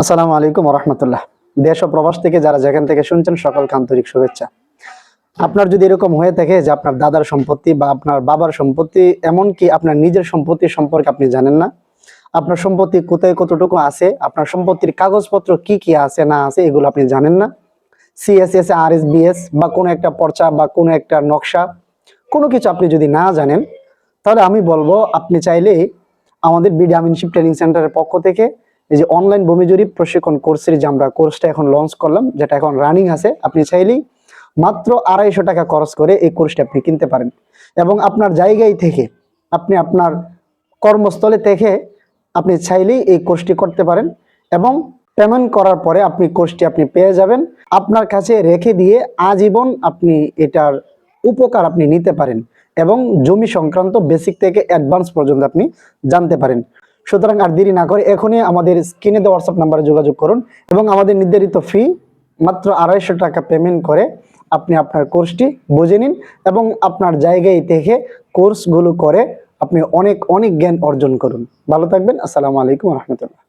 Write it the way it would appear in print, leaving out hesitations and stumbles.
আসসালামু আলাইকুম ওয়া রাহমাতুল্লাহ। দেশ ও প্রবাস থেকে যারা যেখান থেকে শুনছেন সকলকে আন্তরিক শুভেচ্ছা। আপনার যদি এরকম হয়ে থাকে যে আপনার দাদার সম্পত্তি বা আপনার বাবার সম্পত্তি, এমনকি আপনার নিজের সম্পত্তি সম্পর্কে আপনি জানেন না, আপনার সম্পত্তি কোথায় কতটুকু আছে, আপনার সম্পত্তির কাগজপত্র কি কি আছে না আছে এগুলো আপনি জানেন না, সিএসএস আরএসবিএস বা কোনো একটা পর্চা বা কোনো একটা নকশা কোনো কিছু আপনি যদি না জানেন, তাহলে আমি বলবো আপনি চাইলে আমাদের বিডি আমিনশিপ ট্রেনিং সেন্টারের পক্ষ থেকে এই যে অনলাইন ভূমি জরিপ প্রশিক্ষণ কোর্সের যে আমরা কোর্সটা এখন লঞ্চ করলাম, যেটা এখন রানিং আছে, আপনি চাইলেই মাত্র 250 টাকা খরচ করে এই কোর্সটা আপনি কিনতে পারেন এবং আপনার জায়গায় থেকে আপনি আপনার কর্মস্থলে থেকে আপনি চাইলেই এই কোর্সটি করতে পারেন এবং পেমেন্ট করার পরে আপনি কোর্সটি আপনি পেয়ে যাবেন, আপনার কাছে রেখে দিয়ে আজীবন আপনি এটার উপকার আপনি নিতে পারেন এবং জমি সংক্রান্ত বেসিক থেকে অ্যাডভান্স পর্যন্ত আপনি জানতে পারেন। সুতরাং আর দেরি না করে এখনই আমাদের স্ক্রিনে দেওয়া হোয়াটসঅ্যাপ নাম্বারে যোগাযোগ করুন এবং আমাদের নির্ধারিত ফি মাত্র 250 টাকা পেমেন্ট করে আপনি আপনার কোর্সটি বুঝে নিন এবং আপনার জায়গায় থেকে কোর্সগুলো করে আপনি অনেক অনেক জ্ঞান অর্জন করুন। ভালো থাকবেন। আসসালামু আলাইকুম ওয়া রাহমাতুল্লাহ।